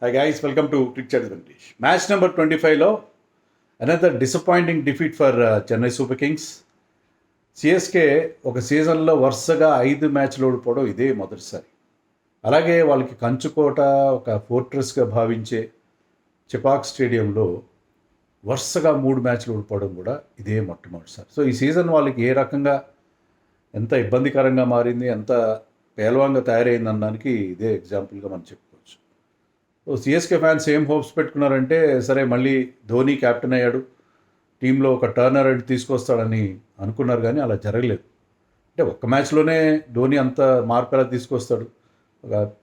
Hi guys, welcome to Cricket Chat with Venkatesh. Match number 25లో another disappointing defeat for Chennai Super Kings. CSK ఒక సీజన్లో వరుసగా 5 మ్యాచ్లు ఓడిపోవడం ఇదే మొదటిసారి. అలాగే వాళ్ళకి కంచుకోట ఒక ఫోర్ట్రెస్గా భావించే చెపాక్ స్టేడియంలో వరుసగా 3 మ్యాచ్లు ఓడిపోవడం కూడా ఇదే మొట్టమొదటిసారి. సో ఈ సీజన్ వాళ్ళకి ఏ రకంగా ఎంత ఇబ్బందికరంగా మారింది, ఎంత పేలవంగా తయారైంది అనడానికి ఇదే ఎగ్జాంపుల్గా మనం చెప్పుకోవచ్చు. సో సిఎస్కే ఫ్యాన్స్ ఏం హోప్స్ పెట్టుకున్నారంటే, సరే మళ్ళీ ధోని క్యాప్టెన్ అయ్యాడు, టీంలో ఒక టర్నర్ అరెంట్ తీసుకొస్తాడని అనుకున్నారు, కానీ అలా జరగలేదు. అంటే ఒక్క మ్యాచ్లోనే ధోని అంత మార్పు ఎలా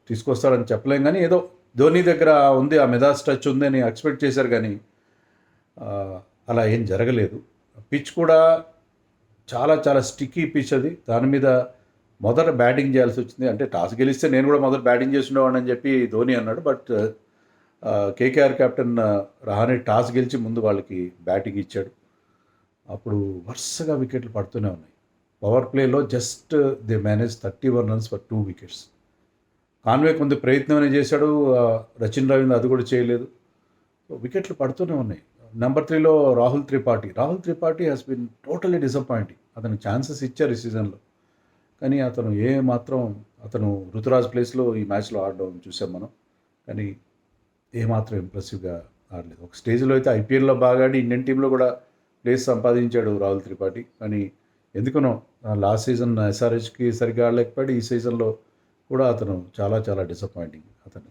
తీసుకొస్తాడని చెప్పలేం, కానీ ఏదో ధోని దగ్గర ఉంది, ఆ మెదాస్ టచ్ ఉంది అని ఎక్స్పెక్ట్ చేశారు, కానీ అలా ఏం జరగలేదు. పిచ్ కూడా చాలా చాలా స్టిక్కీ పిచ్ అది. దాని మీద మొదట బ్యాటింగ్ చేయాల్సి వచ్చింది. అంటే టాస్ గెలిస్తే నేను కూడా మొదట బ్యాటింగ్ చేస్తుండేవాడిని అని చెప్పి ధోని అన్నాడు. But KKR captain Rahane toss గెలిచి ముందు వాళ్ళకి బ్యాటింగ్ ఇచ్చాడు. అప్పుడు వరుసగా వికెట్లు పడుతూనే ఉన్నాయి. పవర్ ప్లేలో just they manage 31 runs for 2 wickets. Conway కొంత ప్రయత్నం చేశాడు, రచిన్ రవీంద్ర అది కూడా చేయలేదు. వికెట్లు పడుతూనే ఉన్నాయి. నెంబర్ 3లో Rahul Tripathi has been totally disappointing. అతనికి ఛాన్సెస్ ఇచ్చారు ఈ సీజన్లో, కానీ అతను రుతురాజ్ ప్లేస్లో ఈ మ్యాచ్లో ఆడడం చూసాం మనం. కానీ ఏమాత్రం ఇంప్రెసివ్గా ఆడలేదు. ఒక స్టేజ్లో అయితే ఐపీఎల్లో బాగా ఆడి ఇండియన్ టీంలో కూడా ప్లేస్ సంపాదించాడు రాహుల్ త్రిపాఠి. కానీ ఎందుకనో లాస్ట్ సీజన్ ఎస్ఆర్హెచ్కి సరిగ్గా ఆడలేకపోయాడు. ఈ సీజన్లో కూడా అతను చాలా చాలా డిసప్పాయింటింగ్. అతను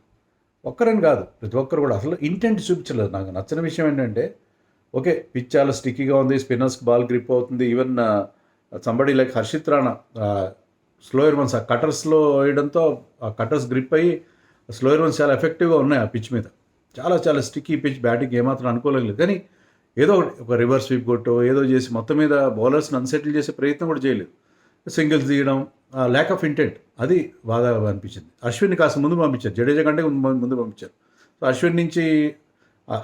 ఒక్కరని కాదు, ప్రతి ఒక్కరు కూడా అసలు ఇంటెంట్ చూపించలేదు. నాకు నచ్చిన విషయం ఏంటంటే, ఓకే పిచ్ చాలా స్టిక్కీగా ఉంది, స్పిన్నర్స్కి బాల్ గ్రిప్ అవుతుంది. Even somebody like Harshit Rana slower ones ఆ కటర్స్లో వేయడంతో ఆ కటర్స్ గ్రిప్ అయ్యి స్లోయర్ వన్స్ చాలా ఎఫెక్టివ్గా ఉన్నాయి ఆ పిచ్ మీద. చాలా చాలా స్టిక్కీ పిచ్, బ్యాటింగ్ ఏమాత్రం అనుకోలేదు. కానీ ఏదో ఒక రివర్స్ స్వీప్ కొట్టో ఏదో చేసి మొత్తం మీద బౌలర్స్ని అన్సెటిల్ చేసే ప్రయత్నం కూడా చేయలేదు. సింగిల్స్ తీయడం, ల్యాక్ ఆఫ్ ఇంటెంట్, అది బాగా అనిపించింది. అశ్విన్ కాస్త ముందు పంపించారు, జడేజా కంటే ముందు పంపించారు. సో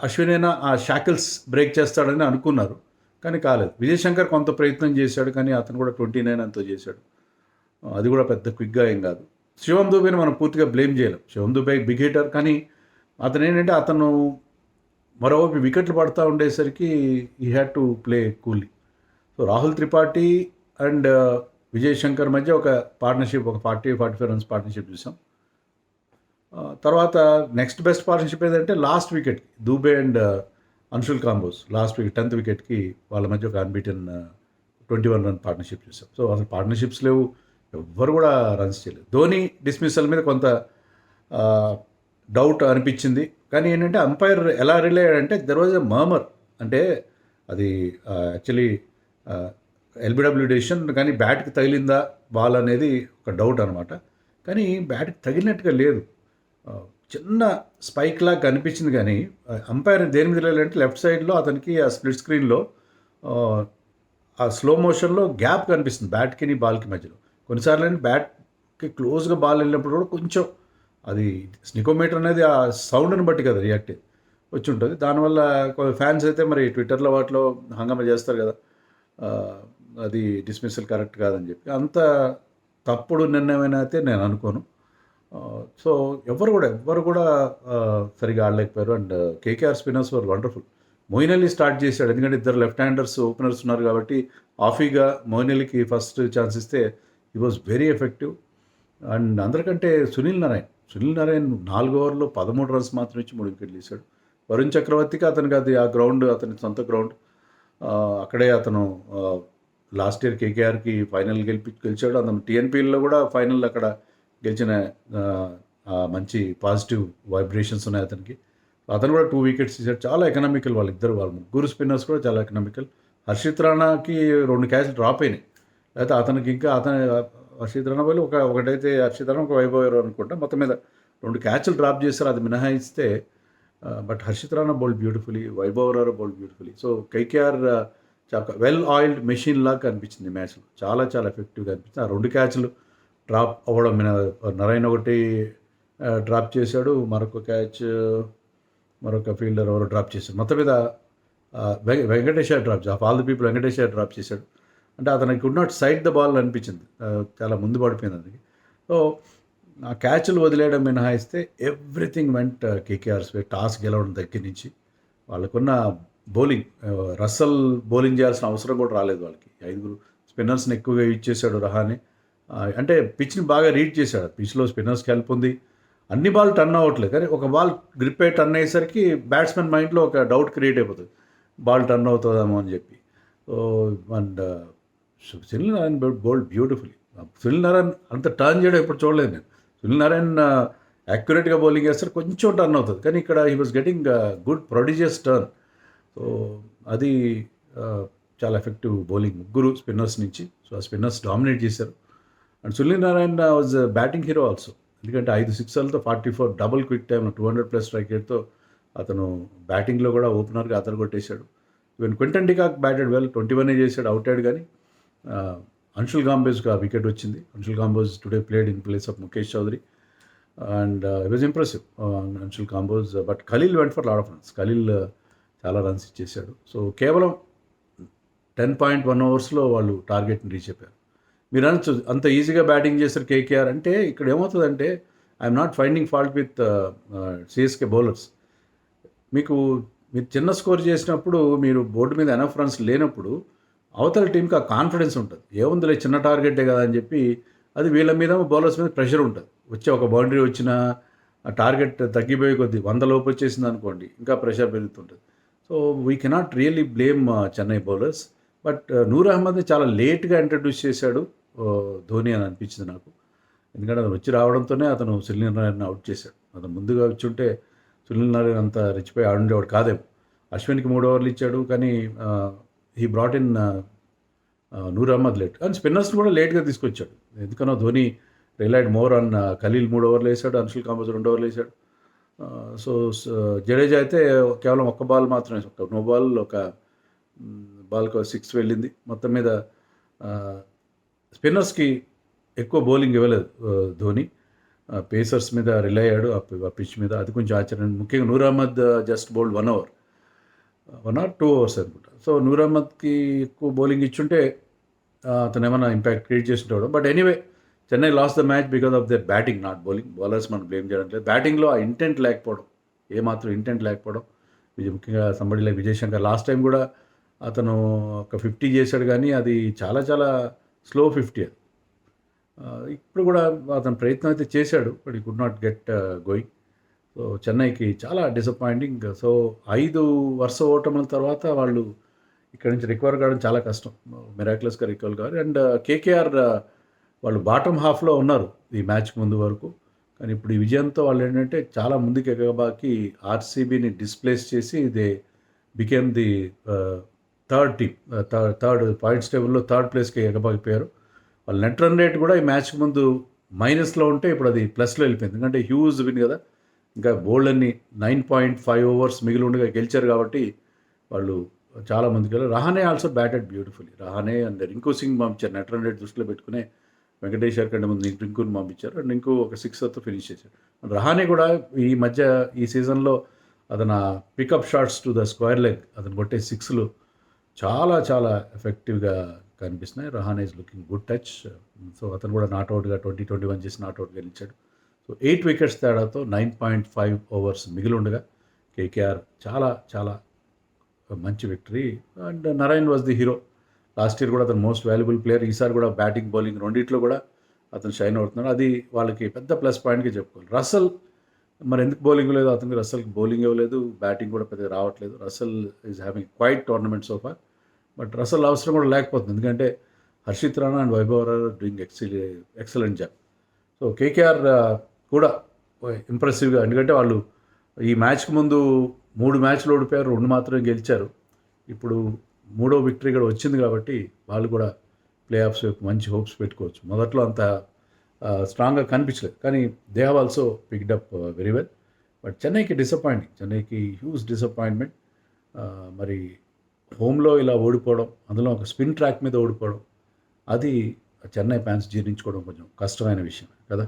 అశ్విన్ అయినా ఆ షాకిల్స్ బ్రేక్ చేస్తాడని అనుకున్నారు, కానీ కాలేదు. విజయ్ శంకర్ కొంత ప్రయత్నం చేశాడు, కానీ అతను కూడా 29 అంతా చేశాడు. అది కూడా పెద్ద క్విక్గా ఏం కాదు. శివం దుబేని మనం పూర్తిగా బ్లేమ్ చేయలేం. శివం దుబే బిగ్ హిటర్, కానీ అతను మరోవైపు వికెట్లు పడుతూ ఉండేసరికి ఈ had to play coolly. So Rahul Tripathi and Vijay Shankar మధ్య ఒక పార్ట్నర్షిప్, ఒక 40-45 రన్స్ పార్ట్నర్షిప్ చూసాం. తర్వాత నెక్స్ట్ బెస్ట్ పార్ట్నర్షిప్ ఏదంటే లాస్ట్ వికెట్కి Dube and Anshul Kamboj last wicket 10th వికెట్కి వాళ్ళ మధ్య ఒక అన్బీటెన్ 21 రన్ పార్ట్నర్షిప్ చూసాం. సో అసలు పార్ట్నర్షిప్స్ లేవు, ఎవ్వరు కూడా రన్స్ చేయలేదు. ధోని డిస్మిసల్ మీద కొంత డౌట్ అనిపించింది, కానీ ఏంటంటే అంపైర్ ఎలా రిలే అయ్యాడంటే దెర్ వాజ్ ఎ మర్మర్. అంటే అది యాక్చువల్లీ ఎల్బిడబ్ల్యూ డెసిషన్, కానీ బ్యాట్కి తగిలిందా బాల్ అనేది ఒక డౌట్ అనమాట. కానీ బ్యాట్కి తగిలినట్టుగా లేదు, చిన్న స్పైక్ లాగా కనిపించింది. కానీ అంపైర్ దేని మీద వెళ్ళాలంటే లెఫ్ట్ సైడ్లో అతనికి ఆ స్ప్లిట్ స్క్రీన్లో ఆ స్లో మోషన్లో గ్యాప్ కనిపిస్తుంది బ్యాట్కి బాల్కి మధ్యలో. కొన్నిసార్లు అంటే బ్యాట్కి క్లోజ్గా బాల్ వెళ్ళినప్పుడు కూడా కొంచెం అది స్నికోమీటర్ అనేది ఆ సౌండ్ని బట్టి కదా రియాక్ట్ వచ్చి ఉంటుంది. దానివల్ల ఫ్యాన్స్ అయితే మరి ట్విట్టర్లో వాటిలో హంగామా చేస్తారు కదా, అది డిస్మిసల్ కరెక్ట్ కాదని చెప్పి. అంత తప్పుడు నిర్ణయం అయితే నేను అనుకోను. సో ఎవ్వరు కూడా సరిగా ఆడలేకపోయారు. And KKR spinners were wonderful. Moeen Ali start చేశాడు, ఎందుకంటే ఇద్దరు లెఫ్ట్ హ్యాండర్స్ ఓపెనర్స్ ఉన్నారు కాబట్టి ఆఫీగా మొయిన్ అలీకి ఫస్ట్ ఛాన్స్ ఇస్తే he was very effective. And అందరికంటే సునీల్ నారాయణ్ 4 ఓవర్లో 13 రన్స్ మాత్రం ఇచ్చి 3 వికెట్లు తీశాడు. వరుణ్ చక్రవర్తికి అతనికి అది ఆ గ్రౌండ్ అతని సొంత గ్రౌండ్, అక్కడే అతను లాస్ట్ ఇయర్ కేకేఆర్కి ఫైనల్ గెలిచాడు. అతను టీఎన్పీఎల్లో కూడా ఫైనల్ అక్కడ గెలిచిన మంచి పాజిటివ్ వైబ్రేషన్స్ ఉన్నాయి అతనికి. అతను కూడా 2 వికెట్స్ తీశాడు. చాలా ఎకనామికల్ వాళ్ళ ముగ్గురు స్పిన్నర్స్ కూడా చాలా ఎకనామికల్. హర్షిత్ రాణాకి 2 క్యాచ్లు డ్రాప్ అయినాయి, అయితే అతనికి ఇంకా హర్షిత్ రాణా వాళ్ళు ఒకటైతే హర్షిత్ రాణా ఒక వైభవ్ అనుకుంటా, మొత్తం మీద 2 క్యాచ్లు డ్రాప్ చేస్తారు, అది మినహాయిస్తే. But Harshit Rana bowled beautifully, Vaibhav bowled beautifully. So KKR చాలా వెల్ ఆయిల్డ్ మెషిన్ లాగా అనిపించింది మ్యాచ్లో, చాలా చాలా ఎఫెక్టివ్గా అనిపించింది. ఆ 2 క్యాచ్లు డ్రాప్ అవ్వడం, నారాయణ ఒకటి డ్రాప్ చేశాడు, మరొక ఫీల్డర్ ఎవరో డ్రాప్ చేశాడు. మొత్తం మీద Venkateswara drop, of all the people Venkateswara drop చేశాడు. అంటే అతనికి could not side the ball అనిపించింది, చాలా ముందు పడిపోయింది అతనికి. సో ఆ క్యాచ్లు వదిలేయడం మినహాయిస్తే ఎవ్రీథింగ్ వెంట్ కేకేఆర్స్ వే. టాస్ గెలవడం దగ్గర నుంచి వాళ్ళకున్న బౌలింగ్, రస్సల్ బౌలింగ్ చేయాల్సిన అవసరం కూడా రాలేదు వాళ్ళకి. 5 స్పిన్నర్స్ని ఎక్కువగా యూజ్ చేశాడు రహానే. అంటే పిచ్ని బాగా రీడ్ చేశాడు. పిచ్లో స్పిన్నర్స్కి హెల్ప్ ఉంది. అన్ని బాల్ టర్న్ అవ్వట్లేదు, కానీ ఒక బాల్ గ్రిప్ అయ్యి టర్న్ అయ్యేసరికి బ్యాట్స్మెన్ మైండ్లో ఒక డౌట్ క్రియేట్ అయిపోతుంది, బాల్ టర్న్ అవుతుందేమో అని చెప్పి. So and Sunil Narayan bowled beautifully. Sunil Narayan అంత టర్న్ చేయడం ఎప్పుడు చూడలేదు నేను. సునీల్ నారాయణ్ యాక్యురేట్గా బౌలింగ్ చేస్తారు, కొంచెం టర్న్ అవుతుంది, కానీ ఇక్కడ he was getting good prodigious turn. So అది చాలా ఎఫెక్టివ్ బౌలింగ్ ముగ్గురు స్పిన్నర్స్ నుంచి. సో ఆ స్పిన్నర్స్ డామినేట్ చేశారు. And Sunil Narine was batting hero also, ఎందుకంటే 5 సిక్సర్లతో 44 డబుల్ క్విక్ టైంలో 200+ స్ట్రైక్ రేట్తో అతను బ్యాటింగ్లో కూడా ఓపెనర్గా అతను కొట్టేశాడు. Even Quinton de Kock batted well, 21 చేశాడు, అవుట్ అయ్యాడు. కానీ అంశుల్ కాంబోజ్కి ఆ వికెట్ వచ్చింది. Anshul Kamboj today played in place of Mukesh Choudhary and it was impressive Anshul Kamboj. But Khaleel went for lot of runs. Khaleel చాలా రన్స్ ఇచ్చేశాడు. సో కేవలం 10.1 ఓవర్స్లో వాళ్ళు టార్గెట్ని రీచ్ అయిపోయారు. మీరు అనొచ్చు అంత ఈజీగా బ్యాటింగ్ చేస్తారు కేకేఆర్ అంటే. ఇక్కడ ఏమవుతుందంటే I'm not finding fault with CSK bowlers. మీరు చిన్న స్కోర్ చేసినప్పుడు, మీరు బోర్డు మీద ఎనఫ్ రన్స్ లేనప్పుడు అవతల టీంకి ఆ కాన్ఫిడెన్స్ ఉంటుంది. ఏముందిలే చిన్న టార్గెటే కదా అని చెప్పి, అది వీళ్ళ మీద బౌలర్స్ మీద ప్రెషర్ ఉంటుంది. వచ్చే ఒక బౌండరీ వచ్చిన ఆ టార్గెట్ తగ్గిపోయే కొద్దీ 100 లోపు వచ్చేసింది అనుకోండి, ఇంకా ప్రెషర్ పెరుగుతుంటుంది. So we cannot really blame Chennai bowlers. But Noor అహ్మద్ని చాలా లేట్గా ఇంట్రడ్యూస్ చేశాడు ధోని అని అనిపించింది నాకు. ఎందుకంటే అతను వచ్చి రావడంతోనే అతను సునీల్ నారాయణ్ అవుట్ చేశాడు. అతను ముందుగా వచ్చి ఉంటే సునీల్ నారాయణ్ అంత రెచ్చిపోయి ఆడుండేవాడు కాదేమో. అశ్విన్కి 3 ఓవర్లు ఇచ్చాడు, కానీ he brought in Noor Ahmad late. And స్పిన్నర్స్ని కూడా లేట్గా తీసుకొచ్చాడు. ఎందుకనో Dhoni relied more on Khaleel 3 ఓవర్లు వేసాడు, అంశుల్ కాంబోజ్ 2 ఓవర్లు వేసాడు. సో జడేజా అయితే కేవలం ఒక్క బాల్ మాత్రమే, ఒక నో బాల్, ఒక బాల్కి 6 వెళ్ళింది. మొత్తం మీద స్పిన్నర్స్కి ఎక్కువ బౌలింగ్ ఇవ్వలేదు ధోని. పేసర్స్ మీద రిలై అయ్యాడు ఆ పిచ్ మీద. అది కొంచెం ఆశ్చర్యం. ముఖ్యంగా Noor Ahmad just bowled 1 over, 1 or 2 overs అనుకుంటా. సో నూర్ అహ్మద్కి ఎక్కువ బౌలింగ్ ఇచ్చుంటే అతను ఏమైనా ఇంపాక్ట్ క్రియేట్ చేస్తుంటాడు. But anyway, Chennai lost the match because of their batting, not bowling. Bowlers మనం బ్లేమ్ చేయడం లేదు. బ్యాటింగ్లో ఆ ఇంటెంట్ లేకపోవడం, ఏమాత్రం ఇంటెంట్ లేకపోవడం. ముఖ్యంగా somebody like Vijay Shankar last time కూడా అతను ఒక 50 చేశాడు, కానీ అది చాలా చాలా స్లో 50 అది. ఇప్పుడు కూడా అతను ప్రయత్నం అయితే చేశాడు, బట్ ఈ could not get going. So చెన్నైకి చాలా డిసప్పాయింటింగ్. సో 5 వరుస ఓటముల తర్వాత వాళ్ళు ఇక్కడ నుంచి రికవర్ కావడం చాలా కష్టం, మిరాక్యులస్గా రికవర్ కావాలి. అండ్ కేకేఆర్ వాళ్ళు బాటమ్ హాఫ్లో ఉన్నారు ఈ మ్యాచ్ ముందు వరకు, కానీ ఇప్పుడు ఈ విజయంతో వాళ్ళు ఏంటంటే చాలా ముందుకు ఎగబాకి ఆర్సీబీని డిస్ప్లేస్ చేసి they became the third team, third points టేబుల్లో థర్డ్ ప్లేస్కి ఎగబాకిపోయారు. వాళ్ళ నెట్ రన్ రేట్ కూడా ఈ మ్యాచ్ ముందు మైనస్లో ఉంటే ఇప్పుడు అది ప్లస్లో వెళ్ళిపోయింది. ఎందుకంటే హ్యూజ్ విన్ కదా, ఇంకా బోల్డ్ అన్ని 9.5 ఓవర్స్ మిగిలి ఉండగా గెలిచారు కాబట్టి వాళ్ళు చాలా మందికి వెళ్ళారు. Rahane also batted beautifully. Rahane and Rinku Singh పంపించారు. నెట్ రన్ రేట్ దృష్టిలో పెట్టుకునే వెంకటేశ్వర్ కంటే ముందు రింకుని పంపించారు. అండ్ రింకు ఒక 6తో ఫినిష్ చేశారు. రహానే కూడా ఈ సీజన్లో అతను pick up shots to the square leg, అతను కొట్టే 6లు చాలా చాలా ఎఫెక్టివ్గా కనిపిస్తున్నాయి. Rahane is looking good touch. So అతను కూడా నాట్అవుట్గా 20-21 చేసి నాట్అవుట్గా గెలిచాడు. సో 8 వికెట్స్ తేడాతో 9.5 ఓవర్స్ మిగిలి ఉండగా కేకేఆర్ చాలా చాలా మంచి victory. And Narayan was the hero. Last year కూడా అతను మోస్ట్ వాల్యుబుల్ ప్లేయర్. ఈసారి కూడా బ్యాటింగ్ బౌలింగ్ రెండిట్లో కూడా అతను షైన్ అవుతున్నాడు. అది వాళ్ళకి పెద్ద ప్లస్ పాయింట్గా చెప్పుకోవాలి. రసల్ మరి ఎందుకు బౌలింగ్ లేదు, అతనికి రసల్కి బౌలింగ్ ఇవ్వలేదు, బ్యాటింగ్ కూడా పెద్దగా రావట్లేదు. Russell is having quiet tournament so far. But Russell అవసరం కూడా లేకపోతుంది, ఎందుకంటే Harshit Rana and Vaibhav are doing excellent job. So KKR కూడా ఇంప్రెసివ్గా, ఎందుకంటే వాళ్ళు ఈ మ్యాచ్కి ముందు 3 మ్యాచ్లు ఓడిపోయారు, 2 మాత్రమే గెలిచారు. ఇప్పుడు 3వ విక్టరీ కూడా వచ్చింది కాబట్టి వాళ్ళు కూడా ప్లే ఆఫ్స్ మంచి హోప్స్ పెట్టుకోవచ్చు. మొదట్లో అంత స్ట్రాంగ్గా కనిపించలేదు, కానీ they have also picked up very well. But చెన్నైకి డిసప్పాయింటింగ్, చెన్నైకి హ్యూజ్ డిసప్పాయింట్మెంట్. మరి హోమ్లో ఇలా ఓడిపోవడం, అందులో ఒక స్పిన్ ట్రాక్ మీద ఓడిపోవడం, అది చెన్నై ఫ్యాన్స్ జీర్ణించుకోవడం కొంచెం కష్టమైన విషయం కదా.